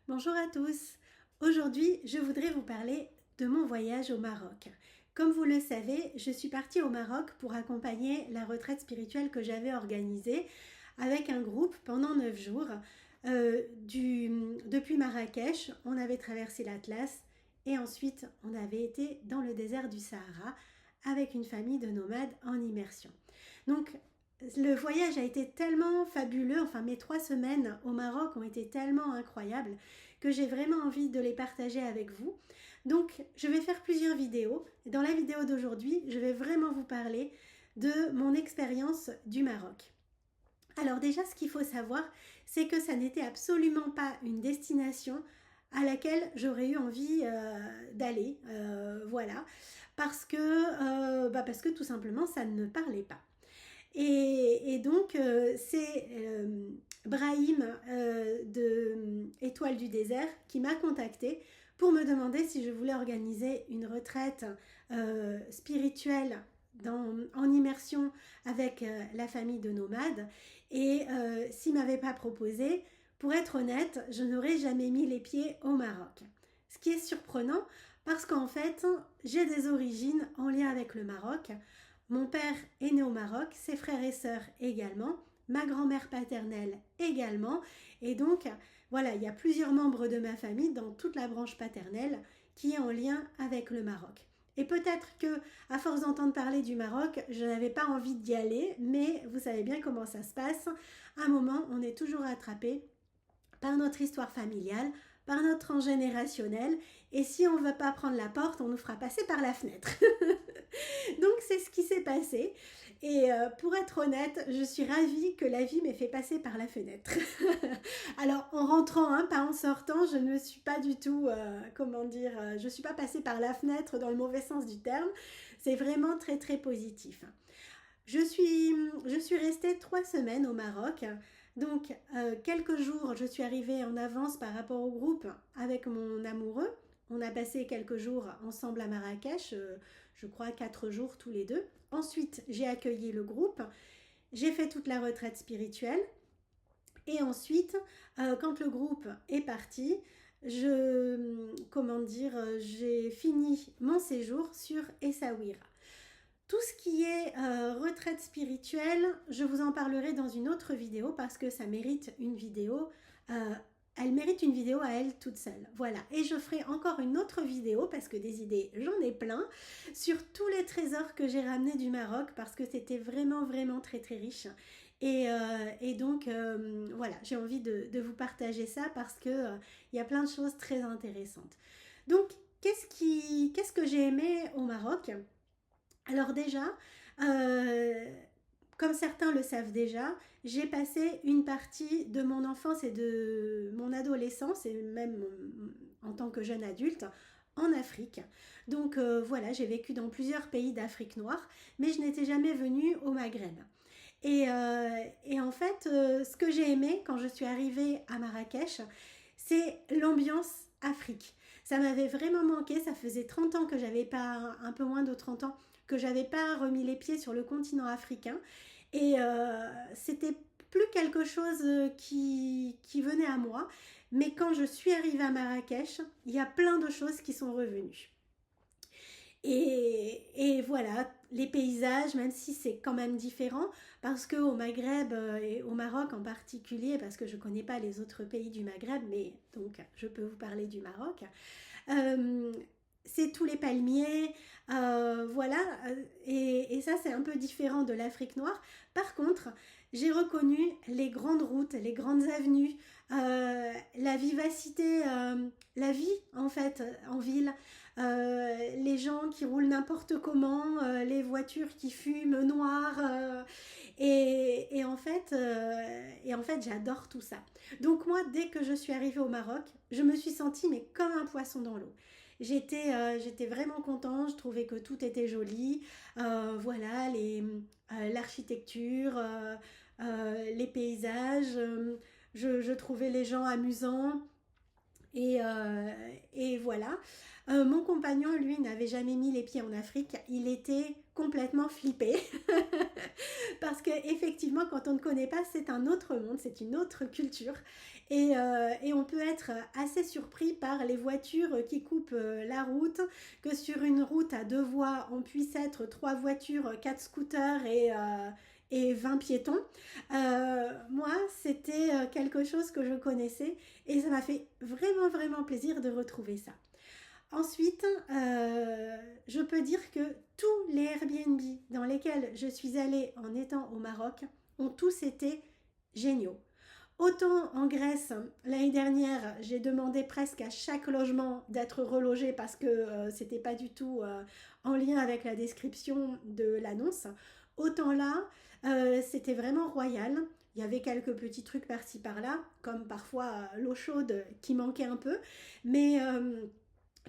Bonjour à tous. Aujourd'hui, je voudrais vous parler de mon voyage au Maroc. Comme vous le savez, je suis partie au Maroc pour accompagner la retraite spirituelle que j'avais organisée avec un groupe pendant 9 jours. Depuis Marrakech, on avait traversé l'Atlas et ensuite on avait été dans le désert du Sahara avec une famille de nomades en immersion. Donc le voyage a été tellement fabuleux, enfin mes 3 semaines au Maroc ont été tellement incroyables que j'ai vraiment envie de les partager avec vous. Donc je vais faire plusieurs vidéos. Dans la vidéo d'aujourd'hui, je vais vraiment vous parler de mon expérience du Maroc. Alors déjà, ce qu'il faut savoir, c'est que ça n'était absolument pas une destination à laquelle j'aurais eu envie d'aller, voilà, parce que tout simplement ça ne me parlait pas. Et donc, c'est Brahim de Étoile du désert qui m'a contacté pour me demander si je voulais organiser une retraite spirituelle en immersion avec la famille de nomades. Et s'il ne m'avait pas proposé, pour être honnête, je n'aurais jamais mis les pieds au Maroc. Ce qui est surprenant parce qu'en fait, j'ai des origines en lien avec le Maroc. Mon père est né au Maroc, ses frères et sœurs également, ma grand-mère paternelle également. Et donc, voilà, il y a plusieurs membres de ma famille dans toute la branche paternelle qui est en lien avec le Maroc. Et peut-être que, à force d'entendre parler du Maroc, je n'avais pas envie d'y aller, mais vous savez bien comment ça se passe. À un moment, on est toujours attrapé par notre histoire familiale, par notre transgénérationnel, et si on ne veut pas prendre la porte, on nous fera passer par la fenêtre. Donc c'est ce qui s'est passé, et pour être honnête, je suis ravie que la vie m'ait fait passer par la fenêtre. Alors en rentrant, hein, pas en sortant, je ne suis pas du tout, je suis pas passée par la fenêtre dans le mauvais sens du terme, c'est vraiment très très positif. Je suis restée 3 semaines au Maroc. Donc, quelques jours, je suis arrivée en avance par rapport au groupe avec mon amoureux. On a passé quelques jours ensemble à Marrakech, je crois 4 jours tous les deux. Ensuite, j'ai accueilli le groupe. J'ai fait toute la retraite spirituelle. Et ensuite, quand le groupe est parti, j'ai fini mon séjour sur Essaouira. Tout ce qui est retraite spirituelle, je vous en parlerai dans une autre vidéo parce que ça mérite une vidéo. Elle mérite une vidéo à elle toute seule. Voilà. Et je ferai encore une autre vidéo parce que des idées, j'en ai plein, sur tous les trésors que j'ai ramenés du Maroc parce que c'était vraiment, vraiment très, très riche. Et donc, voilà, j'ai envie de vous partager ça parce que il y a plein de choses très intéressantes. Donc, qu'est-ce que j'ai aimé au Maroc? Alors déjà, euh, comme certains le savent déjà, j'ai passé une partie de mon enfance et de mon adolescence, et même en tant que jeune adulte, en Afrique. Donc voilà, j'ai vécu dans plusieurs pays d'Afrique noire, mais je n'étais jamais venue au Maghreb. Et en fait, ce que j'ai aimé quand je suis arrivée à Marrakech, c'est l'ambiance Afrique. Ça m'avait vraiment manqué, ça faisait 30 ans que j'avais pas, un peu moins de 30 ans, que j'avais pas remis les pieds sur le continent africain. Et c'était plus quelque chose qui venait à moi. Mais quand je suis arrivée à Marrakech, il y a plein de choses qui sont revenues. Et voilà, les paysages, même si c'est quand même différent, parce qu'au Maghreb et au Maroc en particulier, parce que je ne connais pas les autres pays du Maghreb, mais donc je peux vous parler du Maroc, euh, c'est tous les palmiers, voilà, et ça c'est un peu différent de l'Afrique noire. Par contre, j'ai reconnu les grandes routes, les grandes avenues, la vivacité, la vie en fait en ville, les gens qui roulent n'importe comment, les voitures qui fument noir, et en fait j'adore tout ça. Donc moi dès que je suis arrivée au Maroc, je me suis sentie mais comme un poisson dans l'eau. J'étais vraiment contente, je trouvais que tout était joli, voilà, l'architecture, les paysages, je trouvais les gens amusants, Et voilà. Mon compagnon, lui, n'avait jamais mis les pieds en Afrique. Il était complètement flippé. Parce que effectivement, quand on ne connaît pas, c'est un autre monde, c'est une autre culture. Et on peut être assez surpris par les voitures qui coupent la route, que sur une route à deux voies, on puisse être trois voitures, quatre scooters et 20 piétons. Moi, c'était quelque chose que je connaissais et ça m'a fait vraiment, vraiment plaisir de retrouver ça. Ensuite, je peux dire que tous les Airbnb dans lesquels je suis allée en étant au Maroc ont tous été géniaux. Autant en Grèce, l'année dernière, j'ai demandé presque à chaque logement d'être relogé parce que c'était pas du tout en lien avec la description de l'annonce. Autant là, c'était vraiment royal. Il y avait quelques petits trucs par-ci par-là, comme parfois l'eau chaude qui manquait un peu, mais, euh,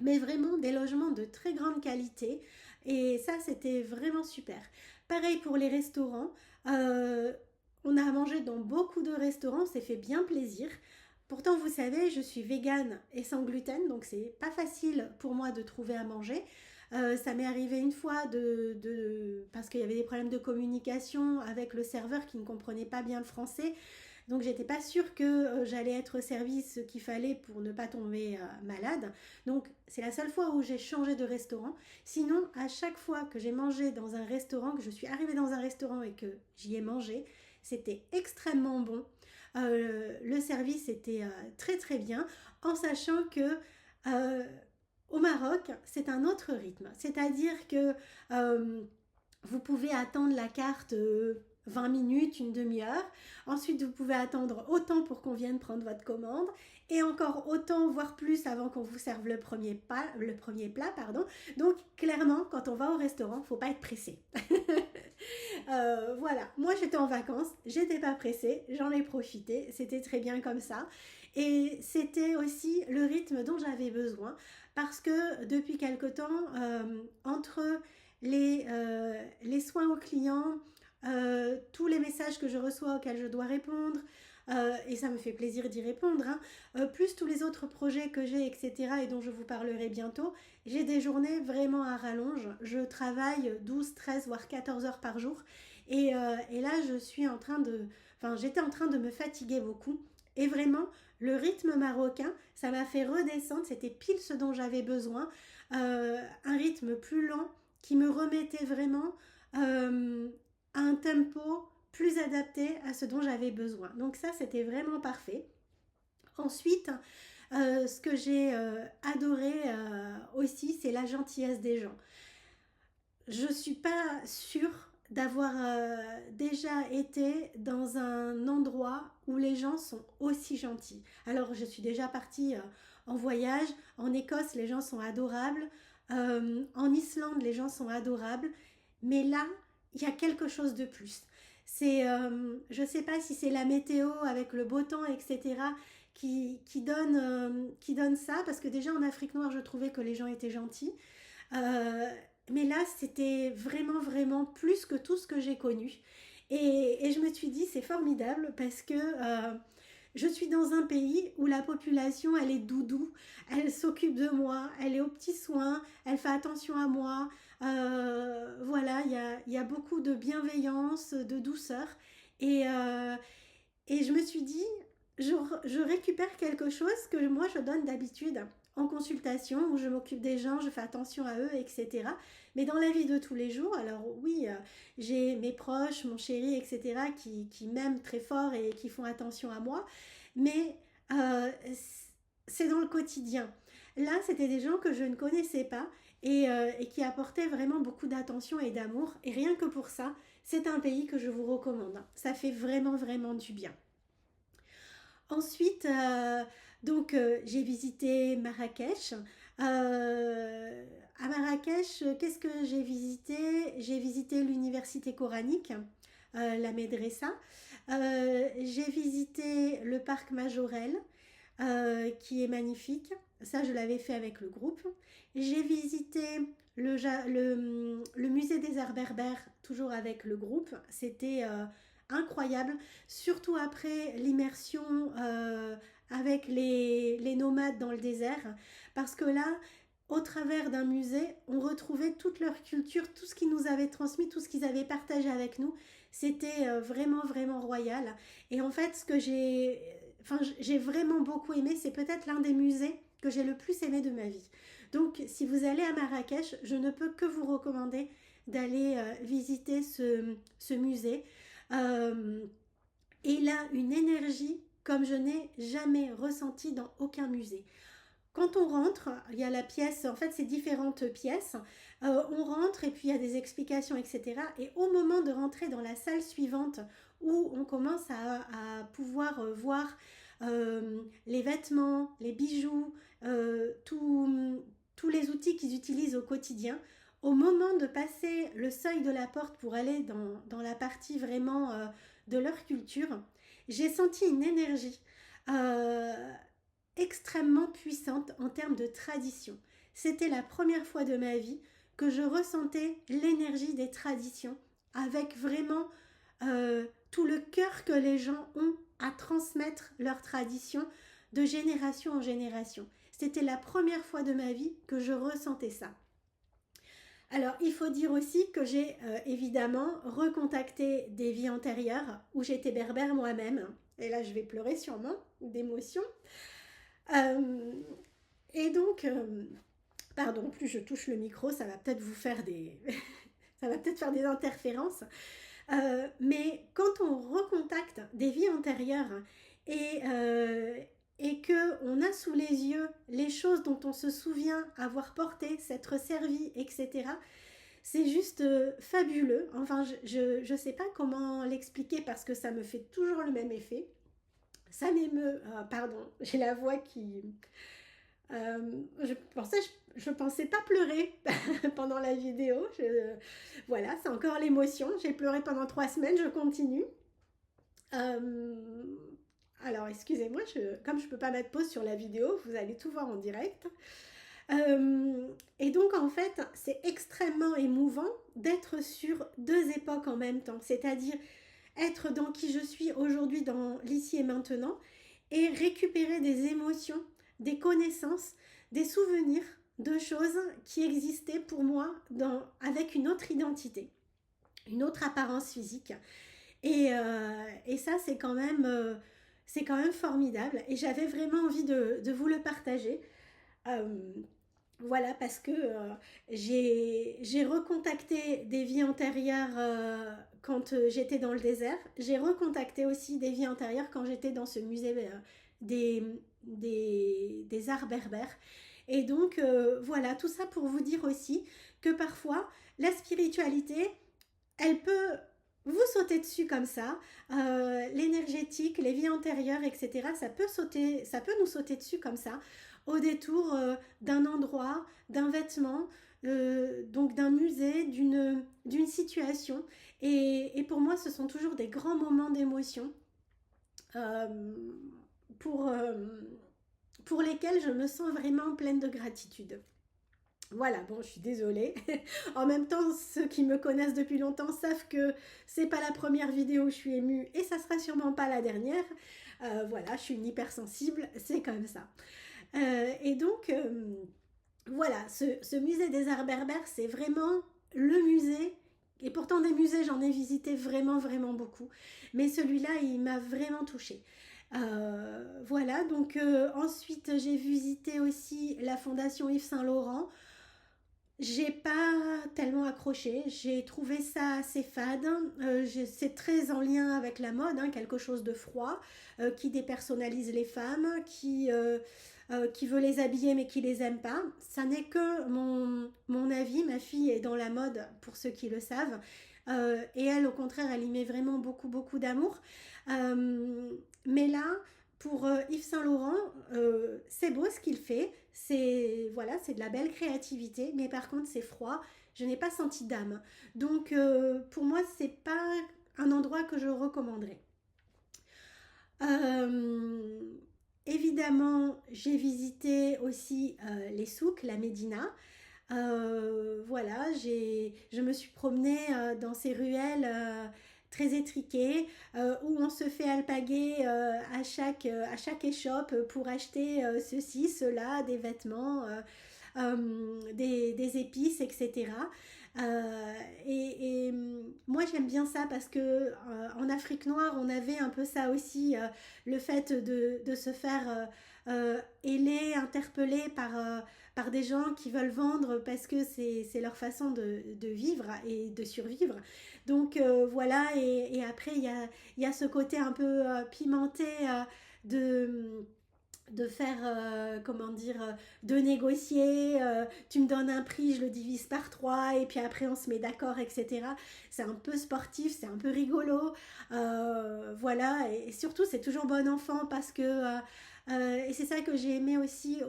mais vraiment des logements de très grande qualité. Et ça, c'était vraiment super. Pareil pour les restaurants. Euh, on a mangé dans beaucoup de restaurants, on s'est fait bien plaisir. Pourtant, vous savez, je suis végane et sans gluten, donc c'est pas facile pour moi de trouver à manger. Ça m'est arrivé une fois parce qu'il y avait des problèmes de communication avec le serveur qui ne comprenait pas bien le français. Donc j'étais pas sûre que j'allais être servi ce qu'il fallait pour ne pas tomber malade. Donc c'est la seule fois où j'ai changé de restaurant. Sinon, à chaque fois que j'ai mangé dans un restaurant, que je suis arrivée dans un restaurant et que j'y ai mangé, c'était extrêmement bon. Le service était très très bien, en sachant que euh, au Maroc, c'est un autre rythme. C'est-à-dire que euh, vous pouvez attendre la carte 20 minutes, une demi-heure. Ensuite, vous pouvez attendre autant pour qu'on vienne prendre votre commande et encore autant, voire plus, avant qu'on vous serve le premier plat. Pardon. Donc, clairement, quand on va au restaurant, il ne faut pas être pressé. Voilà, moi j'étais en vacances, j'étais pas pressée, j'en ai profité, c'était très bien comme ça. Et c'était aussi le rythme dont j'avais besoin parce que depuis quelque temps, entre les soins aux clients, tous les messages que je reçois auxquels je dois répondre, et ça me fait plaisir d'y répondre, hein, plus tous les autres projets que j'ai, etc., et dont je vous parlerai bientôt, j'ai des journées vraiment à rallonge. Je travaille 12, 13, voire 14 heures par jour. Et là, je suis en train de... Enfin, j'étais en train de me fatiguer beaucoup. Et vraiment, le rythme marocain, ça m'a fait redescendre. C'était pile ce dont j'avais besoin. Un rythme plus lent qui me remettait vraiment à un tempo plus adapté à ce dont j'avais besoin. Donc ça, c'était vraiment parfait. Ensuite, ce que j'ai adoré aussi, c'est la gentillesse des gens. Je suis pas sûre d'avoir déjà été dans un endroit où les gens sont aussi gentils. Alors, je suis déjà partie en voyage. En Écosse, les gens sont adorables. En Islande, les gens sont adorables. Mais là, il y a quelque chose de plus. Je ne sais pas si c'est la météo avec le beau temps, etc., qui donne ça. Parce que déjà en Afrique noire, je trouvais que les gens étaient gentils. Euh, mais là, c'était vraiment, vraiment plus que tout ce que j'ai connu. Et je me suis dit, c'est formidable parce que je suis dans un pays où la population, elle est doudou, elle s'occupe de moi, elle est aux petits soins, elle fait attention à moi. Voilà, il y a beaucoup de bienveillance, de douceur. Et, euh, et je me suis dit, je récupère quelque chose que moi je donne d'habitude en consultation, où je m'occupe des gens, je fais attention à eux, etc. Mais dans la vie de tous les jours, alors oui, j'ai mes proches, mon chéri, etc., qui m'aiment très fort et qui font attention à moi, mais euh, c'est dans le quotidien. Là, c'était des gens que je ne connaissais pas et qui apportaient vraiment beaucoup d'attention et d'amour. Et rien que pour ça, c'est un pays que je vous recommande. Ça fait vraiment, vraiment du bien. Ensuite, j'ai visité Marrakech. À Marrakech, qu'est-ce que j'ai visité? J'ai visité l'université coranique, la Médressa. J'ai visité le parc Majorel, qui est magnifique. Ça, je l'avais fait avec le groupe. J'ai visité le musée des arts berbères, toujours avec le groupe. C'était incroyable, surtout après l'immersion avec les nomades dans le désert, parce que là, au travers d'un musée, on retrouvait toute leur culture, tout ce qu'ils nous avaient transmis, tout ce qu'ils avaient partagé avec nous. C'était vraiment, vraiment royal. Et en fait, ce que j'ai vraiment beaucoup aimé, c'est peut-être l'un des musées que j'ai le plus aimé de ma vie. Donc, si vous allez à Marrakech, je ne peux que vous recommander d'aller visiter ce musée. Euh, et il a une énergie comme je n'ai jamais ressenti dans aucun musée. Quand on rentre, il y a la pièce, en fait c'est différentes pièces, on rentre et puis il y a des explications, etc. Et au moment de rentrer dans la salle suivante où on commence à pouvoir voir les vêtements, les bijoux, tous les outils qu'ils utilisent au quotidien, au moment de passer le seuil de la porte pour aller dans la partie vraiment de leur culture, j'ai senti une énergie euh, extrêmement puissante en termes de tradition. C'était la première fois de ma vie que je ressentais l'énergie des traditions avec vraiment tout le cœur que les gens ont à transmettre leurs traditions de génération en génération. C'était la première fois de ma vie que je ressentais ça. Alors, il faut dire aussi que j'ai évidemment recontacté des vies antérieures où j'étais berbère moi-même. Et là, je vais pleurer sûrement d'émotion. Euh, et donc, pardon, plus je touche le micro, ça va peut-être vous faire des, ça va peut-être faire des interférences. Mais quand on recontacte des vies antérieures et, euh, et que on a sous les yeux les choses dont on se souvient avoir porté, s'être servi, etc., c'est juste fabuleux. Enfin, je sais pas comment l'expliquer parce que ça me fait toujours le même effet. Ça m'émeut, pardon, j'ai la voix qui, je pensais pas pleurer pendant la vidéo. Voilà, c'est encore l'émotion. J'ai pleuré pendant 3 semaines, je continue. Euh, alors, excusez-moi, comme je peux pas mettre pause sur la vidéo, vous allez tout voir en direct. Et donc, en fait, c'est extrêmement émouvant d'être sur deux époques en même temps. C'est-à-dire être dans qui je suis aujourd'hui, dans l'ici et maintenant, et récupérer des émotions, des connaissances, des souvenirs de choses qui existaient pour moi avec une autre identité, une autre apparence physique. Et ça, c'est quand même formidable. Et j'avais vraiment envie de vous le partager. Euh, voilà, parce que j'ai recontacté des vies antérieures quand j'étais dans le désert. J'ai recontacté aussi des vies antérieures quand j'étais dans ce musée des, des arts berbères. Et donc, voilà, tout ça pour vous dire aussi que parfois, la spiritualité, elle peut vous sauter dessus comme ça. L'énergétique, les vies antérieures, etc., ça peut nous sauter dessus comme ça, au détour d'un endroit, d'un vêtement, donc d'un musée, d'une situation. Et pour moi, ce sont toujours des grands moments d'émotion euh, pour, euh, pour lesquels je me sens vraiment pleine de gratitude. Voilà, bon, je suis désolée. En même temps, ceux qui me connaissent depuis longtemps savent que c'est pas la première vidéo où je suis émue et ça sera sûrement pas la dernière. Voilà, je suis une hypersensible, c'est comme ça. Et donc, voilà, ce musée des arts berbères, c'est vraiment le musée. Et pourtant, des musées, j'en ai visité vraiment, vraiment beaucoup. Mais celui-là, il m'a vraiment touchée. Voilà, donc ensuite, j'ai visité aussi la Fondation Yves Saint-Laurent. J'ai pas tellement accroché, j'ai trouvé ça assez fade. C'est très en lien avec la mode, hein, quelque chose de froid, qui dépersonnalise les femmes, qui veut les habiller mais qui les aime pas. Ça n'est que mon avis, ma fille est dans la mode pour ceux qui le savent. Et elle, au contraire, elle y met vraiment beaucoup, beaucoup d'amour. Mais là, pour Yves Saint Laurent, c'est beau ce qu'il fait, c'est voilà, c'est de la belle créativité, mais par contre c'est froid, je n'ai pas senti d'âme. Donc pour moi, c'est pas un endroit que je recommanderais. Euh, Évidemment, j'ai visité aussi les souks, la Médina. Voilà, je me suis promenée dans ces ruelles très étriqué, où on se fait alpaguer à chaque échoppe pour acheter ceci, cela, des vêtements, des épices, etc. Moi j'aime bien ça parce que en Afrique noire on avait un peu ça aussi, le fait de se faire héler, interpeller par des gens qui veulent vendre parce que c'est leur façon de vivre et de survivre. Donc voilà, et après il y a ce côté un peu pimenté de faire, comment dire, de négocier, tu me donnes un prix, je le divise par trois, et puis après on se met d'accord, etc. C'est un peu sportif, c'est un peu rigolo, voilà, et surtout c'est toujours bon enfant parce que, et c'est ça que j'ai aimé aussi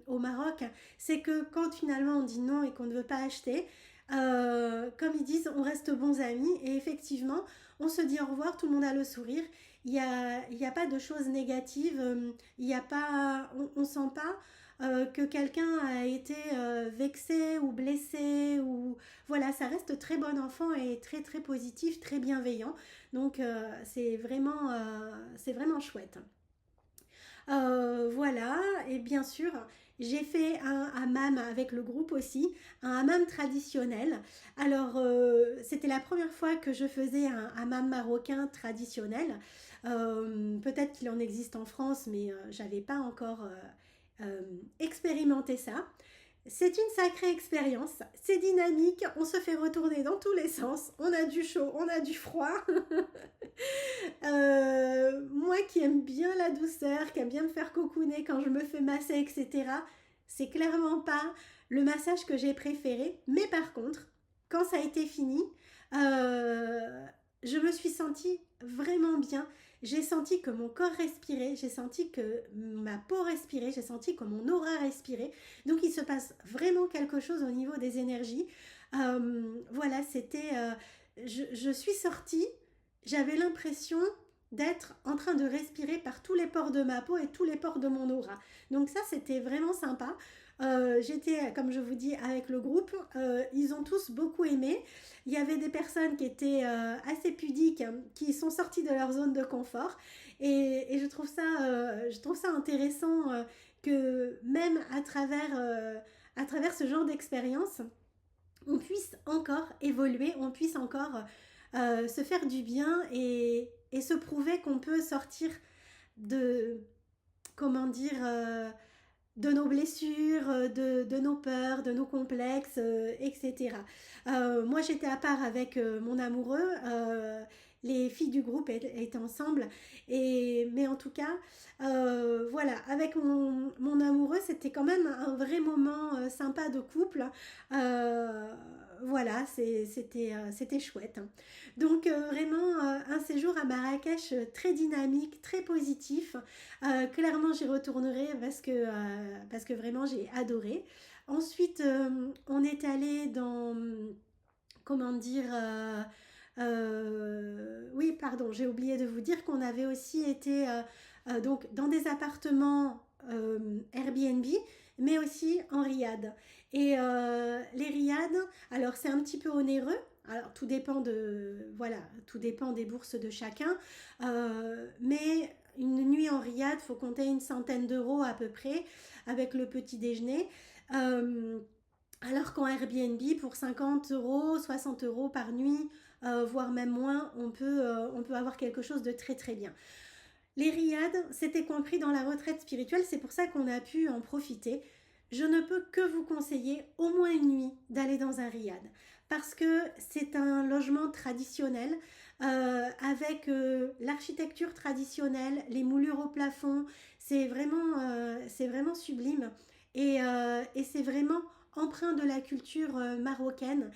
au Maroc, c'est que quand finalement on dit non et qu'on ne veut pas acheter, comme ils disent, on reste bons amis, et effectivement, on se dit au revoir, tout le monde a le sourire, il y a pas de choses négatives, il y a pas, on sent pas que quelqu'un a été vexé ou blessé, ou voilà, ça reste très bon enfant et très très positif, très bienveillant. Donc c'est vraiment chouette. Voilà, et bien sûr, j'ai fait un hammam avec le groupe aussi, un hammam traditionnel. Alors, c'était la première fois que je faisais un hammam marocain traditionnel. Peut-être qu'il en existe en France, mais j'avais pas encore expérimenté ça. C'est une sacrée expérience, c'est dynamique, on se fait retourner dans tous les sens, on a du chaud, on a du froid. Moi qui aime bien la douceur, qui aime bien me faire cocooner quand je me fais masser, etc., c'est clairement pas le massage que j'ai préféré. Mais par contre, quand ça a été fini, euh, je me suis sentie vraiment bien. J'ai senti que mon corps respirait, j'ai senti que ma peau respirait, j'ai senti que mon aura respirait. Donc il se passe vraiment quelque chose au niveau des énergies. Voilà, c'était... je suis sortie, j'avais l'impression d'être en train de respirer par tous les pores de ma peau et tous les pores de mon aura. Donc ça, c'était vraiment sympa. J'étais, comme je vous dis, avec le groupe. Ils ont tous beaucoup aimé. Il y avait des personnes qui étaient assez pudiques, hein, qui sont sorties de leur zone de confort. Et je trouve ça intéressant que même à travers ce genre d'expérience, on puisse encore évoluer, on puisse encore se faire du bien et se prouver qu'on peut sortir de, comment dire, de nos blessures, de nos peurs, de nos complexes, etc. Moi, j'étais à part avec mon amoureux. Les filles du groupe étaient ensemble. Mais en tout cas, voilà, avec mon amoureux, c'était quand même un vrai moment sympa de couple. Euh, voilà, c'était chouette. Donc vraiment un séjour à Marrakech très dynamique, très positif. Clairement, j'y retournerai parce que vraiment, j'ai adoré. Ensuite, on est allé dans, comment dire, oui, pardon, j'ai oublié de vous dire qu'on avait aussi été donc dans des appartements Airbnb, mais aussi en riad. Et les riads, alors c'est un petit peu onéreux. Alors tout dépend voilà, tout dépend des bourses de chacun, mais une nuit en riad, faut compter une centaine d'euros à peu près avec le petit déjeuner. Euh, Alors qu'en Airbnb, pour 50 euros, 60 euros par nuit, voire même moins, on peut avoir quelque chose de très très bien. Les riads, c'était compris dans la retraite spirituelle, c'est pour ça qu'on a pu en profiter. Je ne peux que vous conseiller au moins une nuit d'aller dans un riad parce que c'est un logement traditionnel avec l'architecture traditionnelle, les moulures au plafond, c'est vraiment sublime et c'est vraiment empreint de la culture marocaine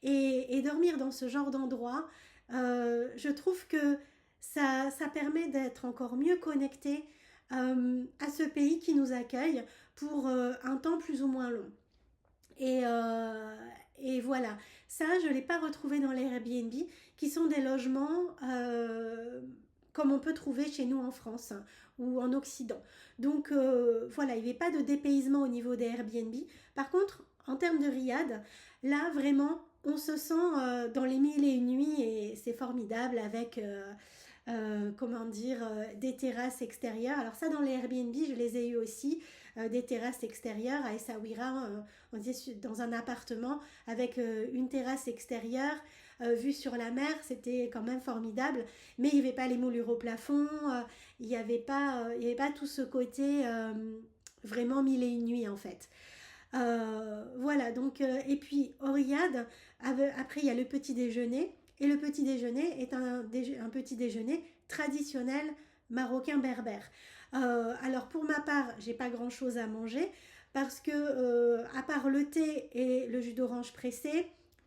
et dormir dans ce genre d'endroit, je trouve que ça permet d'être encore mieux connecté à ce pays qui nous accueille pour un temps plus ou moins long. Et, euh, et voilà, ça je ne l'ai pas retrouvé dans les Airbnb, qui sont des logements comme on peut trouver chez nous en France, hein, ou en Occident. Donc voilà, il n'y avait pas de dépaysement au niveau des Airbnb. Par contre, en termes de riad, là vraiment, on se sent dans les mille et une nuits et c'est formidable avec comment dire, des terrasses extérieures. Alors ça, dans les Airbnb, je les ai eu aussi, des terrasses extérieures à Essaouira. On disait dans un appartement avec une terrasse extérieure vue sur la mer, c'était quand même formidable. Mais il n'y avait pas les moulures au plafond, il y avait pas tout ce côté vraiment mille et une nuits en fait. Voilà, donc, et puis au Riyad, après il y a le petit déjeuner, et le petit déjeuner est un petit déjeuner traditionnel marocain berbère. Alors pour ma part, j'ai pas grand chose à manger parce que à part le thé et le jus d'orange pressé,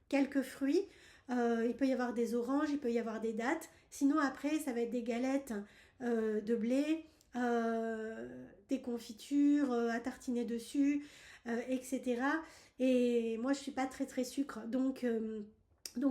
quelques fruits, il peut y avoir des oranges, il peut y avoir des dattes. Sinon après, ça va être des galettes de blé, des confitures à tartiner dessus, etc. Et moi, je suis pas très très sucre, donc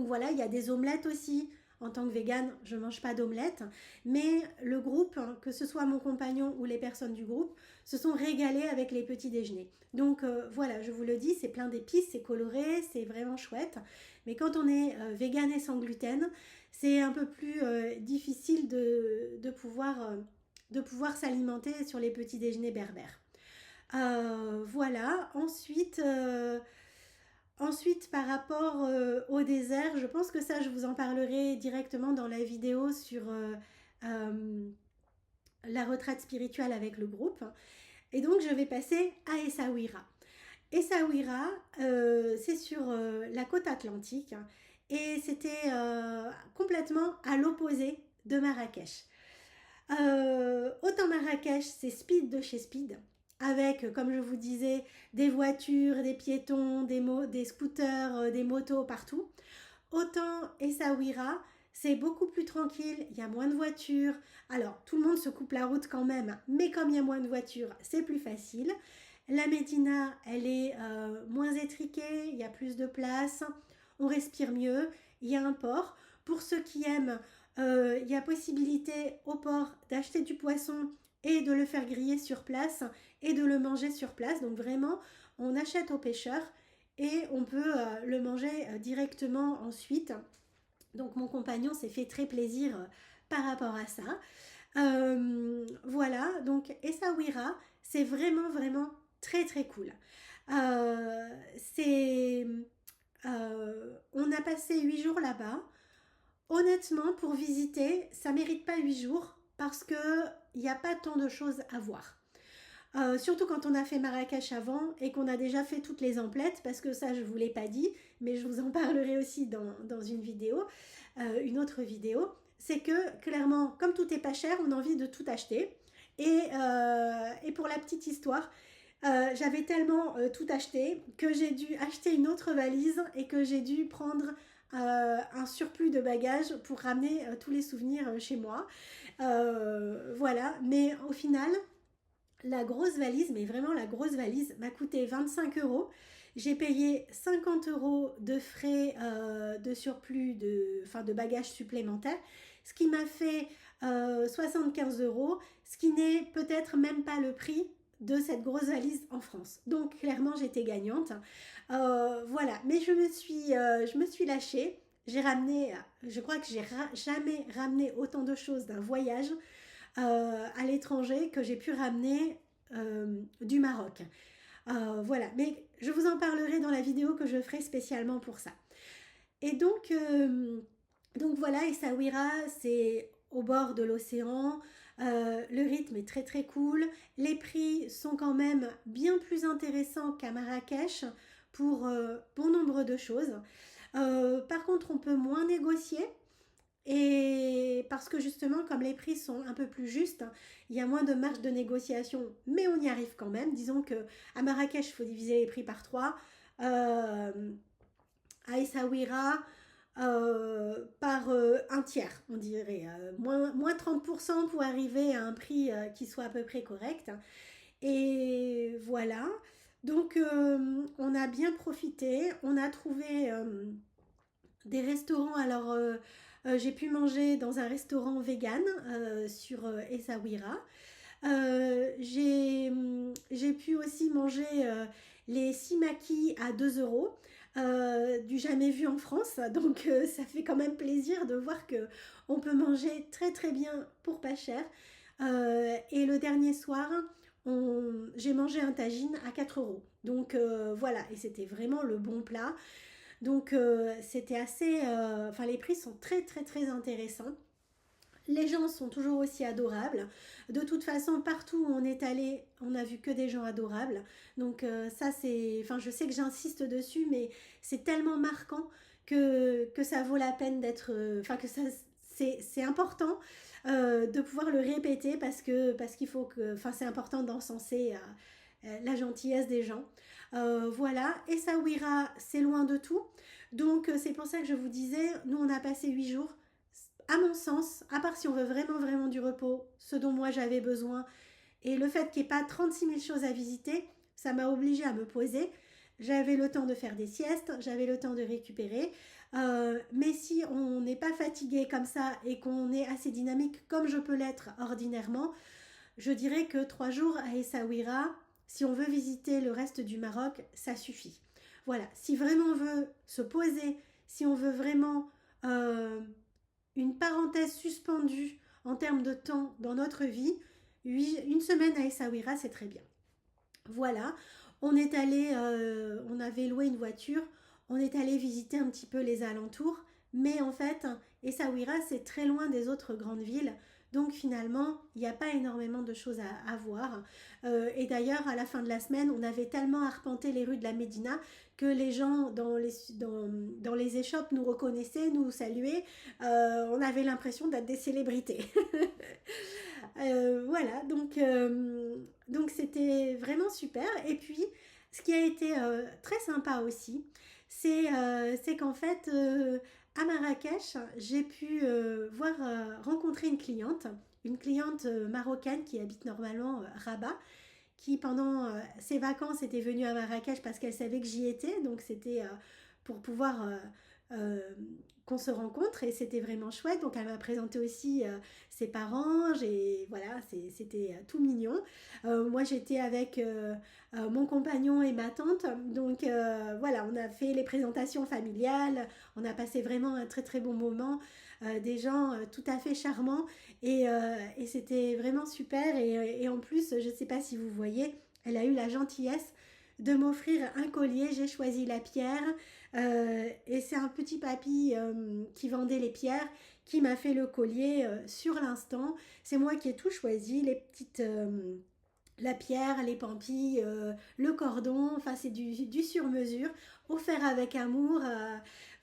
voilà, il y a des omelettes aussi. En tant que végane, je ne mange pas d'omelette, mais le groupe, que ce soit mon compagnon ou les personnes du groupe, se sont régalés avec les petits déjeuners. Donc voilà, je vous le dis, c'est plein d'épices, c'est coloré, c'est vraiment chouette. Mais quand on est végane et sans gluten, c'est un peu plus difficile de pouvoir s'alimenter sur les petits déjeuners berbères. Voilà, ensuite, par rapport au désert, je pense que ça, je vous en parlerai directement dans la vidéo sur euh, la retraite spirituelle avec le groupe. Et donc, je vais passer à Essaouira. Essaouira, c'est sur la côte atlantique et c'était complètement à l'opposé de Marrakech. Autant Marrakech, c'est Speed de chez Speed, avec, comme je vous disais, des voitures, des piétons, des scooters, des motos partout. Autant Essaouira, c'est beaucoup plus tranquille, il y a moins de voitures. Alors, tout le monde se coupe la route quand même, mais comme il y a moins de voitures, c'est plus facile. La Médina, elle est moins étriquée, il y a plus de place, on respire mieux, il y a un port. Pour ceux qui aiment, il y a possibilité au port d'acheter du poisson et de le faire griller sur place et de le manger sur place. Donc vraiment, on achète aux pêcheurs et on peut le manger directement ensuite. Donc mon compagnon s'est fait très plaisir par rapport à ça. Voilà, donc Essaouira, c'est vraiment vraiment très très cool. Euh, c'est, on a passé 8 jours là-bas. Honnêtement, pour visiter, ça mérite pas 8 jours parce que il n'y a pas tant de choses à voir. Surtout quand on a fait Marrakech avant et qu'on a déjà fait toutes les emplettes, parce que ça je ne vous l'ai pas dit, mais je vous en parlerai aussi dans une vidéo, une autre vidéo. C'est que clairement, comme tout est pas cher, on a envie de tout acheter. Et pour la petite histoire, j'avais tellement tout acheté que j'ai dû acheter une autre valise et que j'ai dû prendre un surplus de bagages pour ramener tous les souvenirs chez moi. Voilà, mais au final, la grosse valise, mais vraiment la grosse valise, m'a coûté 25 euros. J'ai payé 50 euros de frais de surplus, de bagages supplémentaires, ce qui m'a fait 75 euros, ce qui n'est peut-être même pas le prix de cette grosse valise en France. Donc clairement, j'étais gagnante. Voilà, mais je me suis lâchée. J'ai ramené, je crois que j'ai jamais ramené autant de choses d'un voyage à l'étranger que j'ai pu ramener du Maroc. Voilà, mais je vous en parlerai dans la vidéo que je ferai spécialement pour ça. Et donc voilà, Essaouira, c'est au bord de l'océan. Le rythme est très très cool. Les prix sont quand même bien plus intéressants qu'à Marrakech pour bon nombre de choses. Par contre, on peut moins négocier. Et parce que justement, comme les prix sont un peu plus justes, il y a moins de marge de négociation, mais on y arrive quand même. Disons que à Marrakech, il faut diviser les prix par 3. À Essaouira, par un tiers, on dirait. Moins 30% pour arriver à un prix qui soit à peu près correct. Et voilà. Donc, on a bien profité. On a trouvé des restaurants. Alors, j'ai pu manger dans un restaurant vegan sur Essaouira. J'ai pu aussi manger les simaki à 2 euros. du jamais vu en France. Donc ça fait quand même plaisir de voir que on peut manger très très bien pour pas cher. Et le dernier soir, j'ai mangé un tagine à 4 euros. Donc voilà, et c'était vraiment le bon plat. Donc c'était assez... Enfin les prix sont très très très intéressants. Les gens sont toujours aussi adorables. De toute façon, partout où on est allé, on a vu que des gens adorables. Donc ça, c'est... Enfin, je sais que j'insiste dessus, mais c'est tellement marquant que ça vaut la peine d'être... Enfin, que ça... C'est important de pouvoir le répéter parce qu'il faut que... Enfin, c'est important d'encenser la gentillesse des gens. Voilà. Essaouira, c'est loin de tout. Donc, c'est pour ça que je vous disais, nous, on a passé 8 jours à mon sens, à part si on veut vraiment vraiment du repos, ce dont moi j'avais besoin, et le fait qu'il n'y ait pas 36 000 choses à visiter, ça m'a obligée à me poser. J'avais le temps de faire des siestes, j'avais le temps de récupérer. Mais si on n'est pas fatigué comme ça et qu'on est assez dynamique comme je peux l'être ordinairement, je dirais que 3 jours à Essaouira, si on veut visiter le reste du Maroc, ça suffit. Voilà, si vraiment on veut se poser, si on veut vraiment une parenthèse suspendue en termes de temps dans notre vie, une semaine à Essaouira, c'est très bien. Voilà, on est allé, on avait loué une voiture, on est allé visiter un petit peu les alentours, mais en fait, Essaouira, c'est très loin des autres grandes villes. Donc finalement, il n'y a pas énormément de choses à voir. Et d'ailleurs, à la fin de la semaine, on avait tellement arpenté les rues de la Médina que les gens dans les échoppes nous reconnaissaient, nous saluaient. On avait l'impression d'être des célébrités. Voilà, donc c'était vraiment super. Et puis, ce qui a été très sympa aussi, c'est qu'en fait, à Marrakech, j'ai pu rencontrer une cliente marocaine qui habite normalement Rabat, qui pendant ses vacances était venue à Marrakech parce qu'elle savait que j'y étais, donc c'était pour pouvoir euh, qu'on se rencontre et c'était vraiment chouette. Donc elle m'a présenté aussi ses parents, voilà, c'était tout mignon. Moi j'étais avec mon compagnon et ma tante, donc voilà, on a fait les présentations familiales, on a passé vraiment un très très bon moment. Des gens tout à fait charmants et c'était vraiment super et en plus je ne sais pas si vous voyez, elle a eu la gentillesse de m'offrir un collier. J'ai choisi la pierre et c'est un petit papy qui vendait les pierres qui m'a fait le collier sur l'instant. C'est moi qui ai tout choisi, les petites la pierre, les pampilles, le cordon, enfin c'est du sur-mesure, offert avec amour.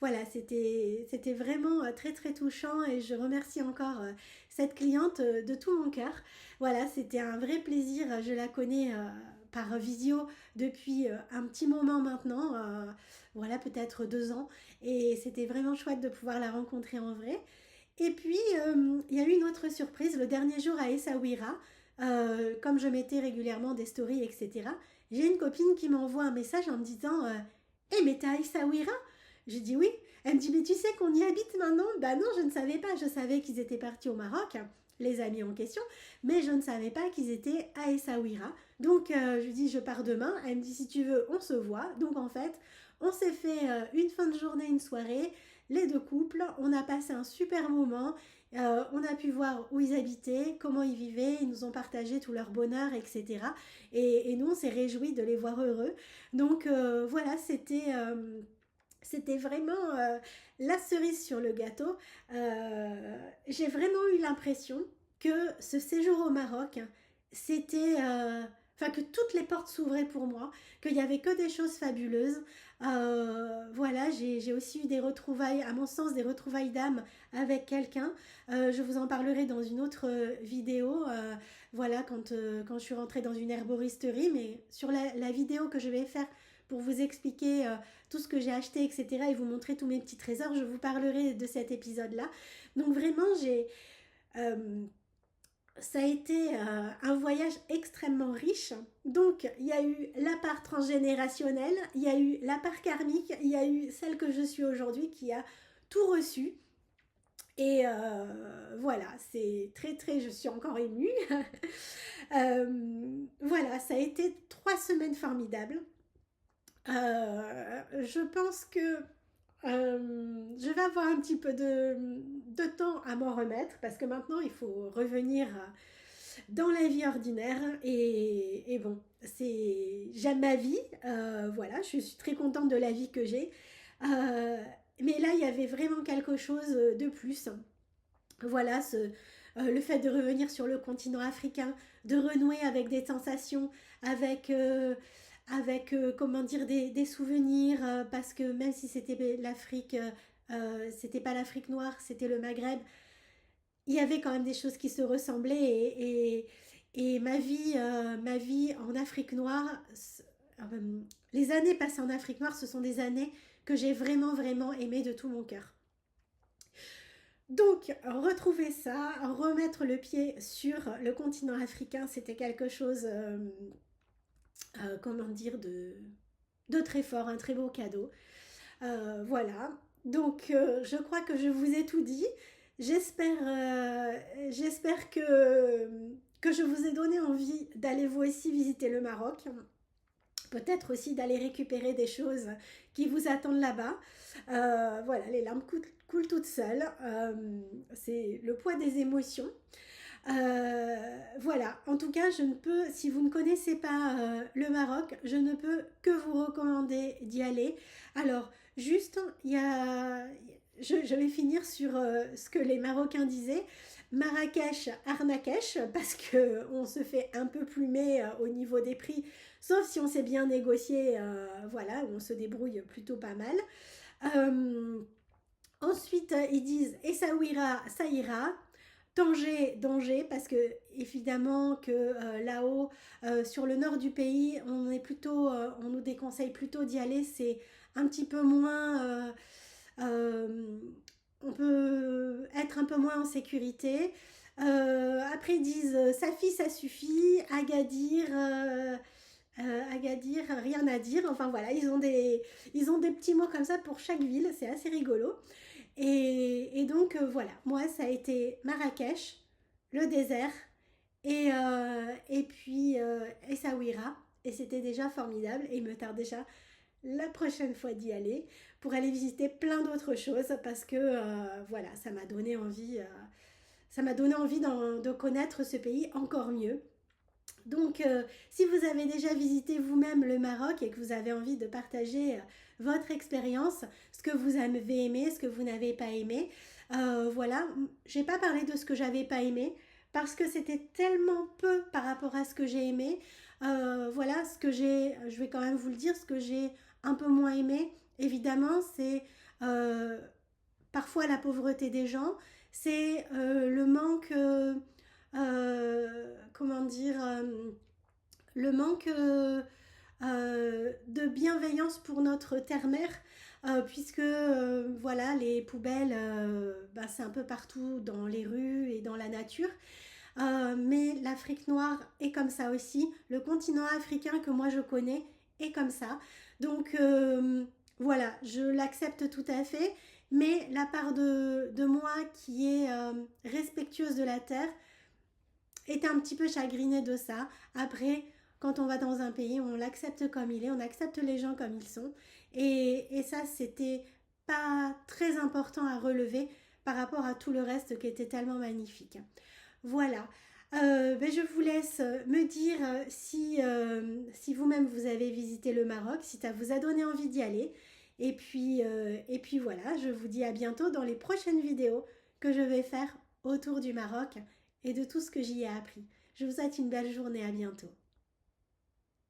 Voilà, c'était vraiment très très touchant et je remercie encore cette cliente de tout mon cœur. Voilà, c'était un vrai plaisir. Je la connais par visio depuis un petit moment maintenant, voilà peut-être 2 ans, et c'était vraiment chouette de pouvoir la rencontrer en vrai. Et puis, il y a eu une autre surprise le dernier jour à Essaouira. Comme je mettais régulièrement des stories, etc., j'ai une copine qui m'envoie un message en me disant Eh, mais t'es à Essaouira? J'ai dit oui. Elle me dit mais tu sais qu'on y habite maintenant? Bah non, je ne savais pas. Je savais qu'ils étaient partis au Maroc, les amis en question, mais je ne savais pas qu'ils étaient à Essaouira. Donc je lui dis je pars demain. Elle me dit si tu veux, on se voit. Donc en fait, on s'est fait une fin de journée, une soirée, les deux couples. On a passé un super moment. On a pu voir où ils habitaient, comment ils vivaient, ils nous ont partagé tout leur bonheur, etc. Et nous, on s'est réjouis de les voir heureux. Donc voilà, c'était vraiment la cerise sur le gâteau. J'ai vraiment eu l'impression que ce séjour au Maroc, c'était... Enfin, que toutes les portes s'ouvraient pour moi, qu'il n'y avait que des choses fabuleuses. Voilà, j'ai aussi eu des retrouvailles, à mon sens, des retrouvailles d'âme avec quelqu'un. Je vous en parlerai dans une autre vidéo. Voilà, quand je suis rentrée dans une herboristerie, mais sur la vidéo que je vais faire pour vous expliquer tout ce que j'ai acheté, etc., et vous montrer tous mes petits trésors, je vous parlerai de cet épisode-là. Donc vraiment, ça a été un voyage extrêmement riche. Donc, il y a eu la part transgénérationnelle, il y a eu la part karmique, il y a eu celle que je suis aujourd'hui qui a tout reçu. Et voilà, c'est très très, je suis encore émue. Voilà, ça a été 3 semaines formidables. Je pense que je vais avoir un petit peu de temps à m'en remettre parce que maintenant il faut revenir dans la vie ordinaire et bon, j'aime ma vie, voilà, je suis très contente de la vie que j'ai. Mais là, il y avait vraiment quelque chose de plus. Voilà, le fait de revenir sur le continent africain, de renouer avec des sensations, avec, comment dire, des souvenirs, parce que même si c'était l'Afrique, c'était pas l'Afrique noire, c'était le Maghreb, il y avait quand même des choses qui se ressemblaient et ma vie en Afrique noire, les années passées en Afrique noire, ce sont des années que j'ai vraiment, vraiment aimées de tout mon cœur. Donc, retrouver ça, remettre le pied sur le continent africain, c'était quelque chose, comment dire, de très fort, un très beau cadeau. Voilà, donc je crois que je vous ai tout dit. J'espère que je vous ai donné envie d'aller vous aussi visiter le Maroc. Peut-être aussi d'aller récupérer des choses qui vous attendent là-bas. Voilà, les larmes coulent toutes seules. C'est le poids des émotions. Voilà, en tout cas, je ne peux, si vous ne connaissez pas le Maroc, je ne peux que vous recommander d'y aller. Alors, juste, je vais finir sur ce que les Marocains disaient. Marrakech, Arnakesh, parce qu'on se fait un peu plumer au niveau des prix, sauf si on sait bien négocier, voilà, on se débrouille plutôt pas mal. Ensuite, ils disent Essaouira, ça ira. Tanger, danger, parce que évidemment que là-haut, sur le nord du pays, on nous déconseille plutôt d'y aller. C'est un petit peu moins, on peut être un peu moins en sécurité. Après ils disent Safi, ça suffit. Agadir, Agadir, rien à dire. Enfin voilà, ils ont des petits mots comme ça pour chaque ville. C'est assez rigolo. Et donc voilà, moi ça a été Marrakech, le désert et puis Essaouira. Et c'était déjà formidable et il me tarde déjà la prochaine fois d'y aller pour aller visiter plein d'autres choses parce que voilà, ça m'a donné envie de connaître ce pays encore mieux. Donc, si vous avez déjà visité vous-même le Maroc et que vous avez envie de partager votre expérience, ce que vous avez aimé, ce que vous n'avez pas aimé, voilà, j'ai pas parlé de ce que j'avais pas aimé parce que c'était tellement peu par rapport à ce que j'ai aimé. Voilà, je vais quand même vous le dire, ce que j'ai un peu moins aimé, évidemment, c'est parfois la pauvreté des gens, c'est le manque comment dire, le manque de bienveillance pour notre terre-mère, puisque voilà, les poubelles, bah, c'est un peu partout dans les rues et dans la nature. Mais l'Afrique noire est comme ça aussi. Le continent africain que moi je connais est comme ça. Donc voilà, je l'accepte tout à fait. Mais la part de moi qui est respectueuse de la terre était un petit peu chagrinée de ça. Après, quand on va dans un pays, on l'accepte comme il est, on accepte les gens comme ils sont. Et ça, c'était pas très important à relever par rapport à tout le reste qui était tellement magnifique. Voilà. Ben je vous laisse me dire si vous-même vous avez visité le Maroc, si ça vous a donné envie d'y aller. Et puis voilà, je vous dis à bientôt dans les prochaines vidéos que je vais faire autour du Maroc et de tout ce que j'y ai appris. Je vous souhaite une belle journée, à bientôt.